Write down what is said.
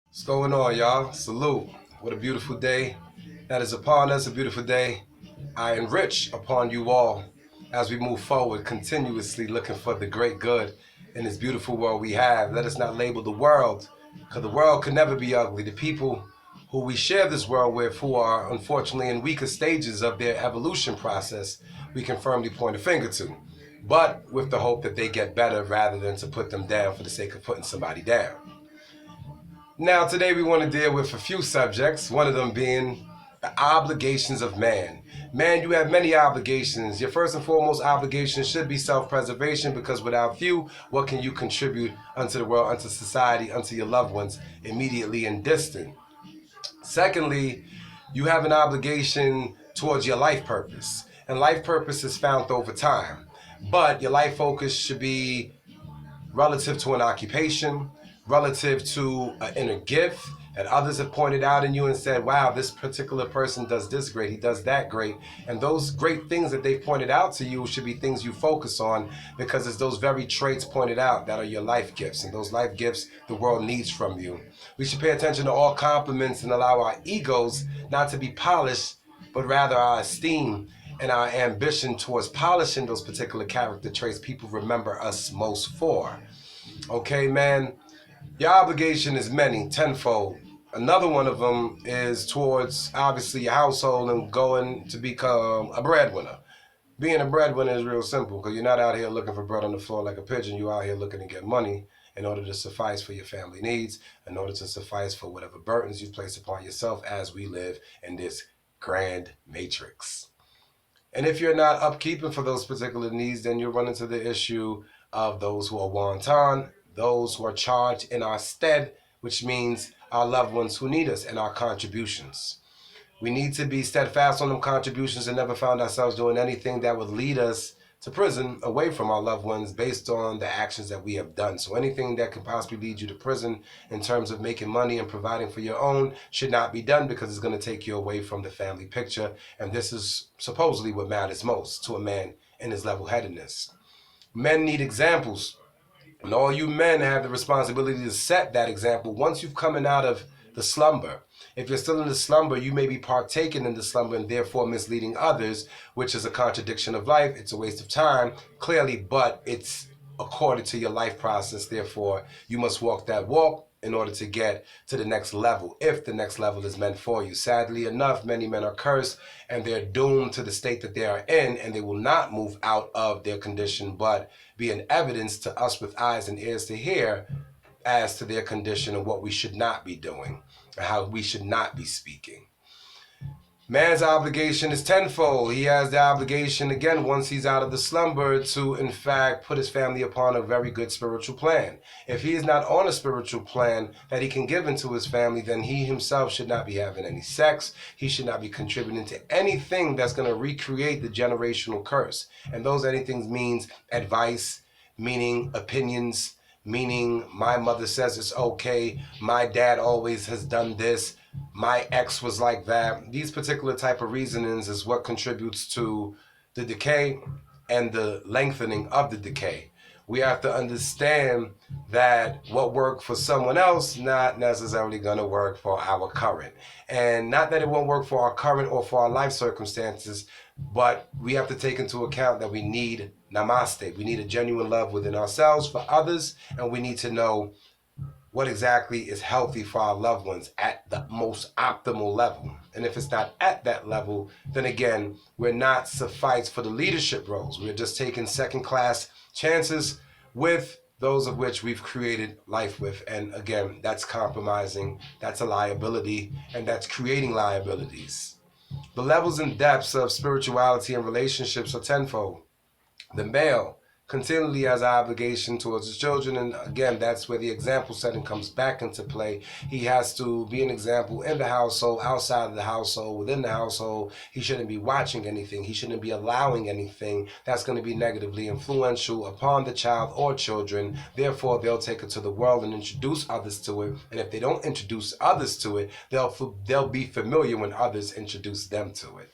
What's going on, y'all? Salute. What a beautiful day that is upon us, a beautiful day. I enrich upon you all as we move forward, continuously looking for the great good in this beautiful world we have. Let us not label the world, because the world can never be ugly. The people who we share this world with, who are unfortunately in weaker stages of their evolution process, we can firmly point a finger to. But with the hope that they get better rather than to put them down for the sake of putting somebody down. Now, today we want to deal with a few subjects, one of them being the obligations of man. Man, you have many obligations. Your first and foremost obligation should be self-preservation, because without you, what can you contribute unto the world, unto society, unto your loved ones, immediately and distant? Secondly, you have an obligation towards your life purpose. And life purpose is found over time. But your life focus should be relative to an occupation, relative to an inner gift that others have pointed out in you and said, wow, this particular person does this great, he does that great. And those great things that they've pointed out to you should be things you focus on, because it's those very traits pointed out that are your life gifts. And those life gifts the world needs from you. We should pay attention to all compliments and allow our egos not to be polished, but rather our esteem and our ambition towards polishing those particular character traits people remember us most for. Okay, man, your obligation is many, tenfold. Another one of them is towards, obviously, your household and going to become a breadwinner. Being a breadwinner is real simple, because you're not out here looking for bread on the floor like a pigeon. You're out here looking to get money in order to suffice for your family needs, in order to suffice for whatever burdens you place upon yourself as we live in this grand matrix. And if you're not upkeeping for those particular needs, then you'll run into the issue of those who are wanton, those who are charged in our stead, which means our loved ones who need us and our contributions. We need to be steadfast on them contributions and never find ourselves doing anything that would lead us to prison away from our loved ones based on the actions that we have done. So anything that could possibly lead you to prison in terms of making money and providing for your own should not be done, because it's going to take you away from the family picture. And this is supposedly what matters most to a man in his level-headedness. Men need examples. And all you men have the responsibility to set that example once you've coming out of the slumber. If you're still in the slumber, you may be partaking in the slumber and therefore misleading others, which is a contradiction of life. It's a waste of time, clearly, but it's according to your life process. Therefore, you must walk that walk in order to get to the next level, if the next level is meant for you. Sadly enough, many men are cursed and they're doomed to the state that they are in, and they will not move out of their condition, but be an evidence to us with eyes and ears to hear as to their condition and what we should not be doing and how we should not be speaking. Man's obligation is tenfold. He has the obligation, again, once he's out of the slumber, to, in fact, put his family upon a very good spiritual plan. If he is not on a spiritual plan that he can give into his family, then he himself should not be having any sex. He should not be contributing to anything that's going to recreate the generational curse. And those anythings means advice, meaning opinions, meaning my mother says it's okay, my dad always has done this, my ex was like that. These particular type of reasonings is what contributes to the decay and the lengthening of the decay. We have to understand that what worked for someone else not necessarily going to work for our current. And not that it won't work for our current or for our life circumstances, but we have to take into account that we need namaste. We need a genuine love within ourselves for others, and we need to know what exactly is healthy for our loved ones at the most optimal level. And if it's not at that level, then again, we're not sufficed for the leadership roles. We're just taking second-class chances with those of which we've created life with. And again, that's compromising, that's a liability, and that's creating liabilities. The levels and depths of spirituality and relationships are tenfold. The male continually has an obligation towards his children, and again, that's where the example setting comes back into play. He has to be an example in the household, outside of the household, within the household. He shouldn't be watching anything. He shouldn't be allowing anything that's going to be negatively influential upon the child or children. Therefore, they'll take it to the world and introduce others to it. And if they don't introduce others to it, they'll be familiar when others introduce them to it.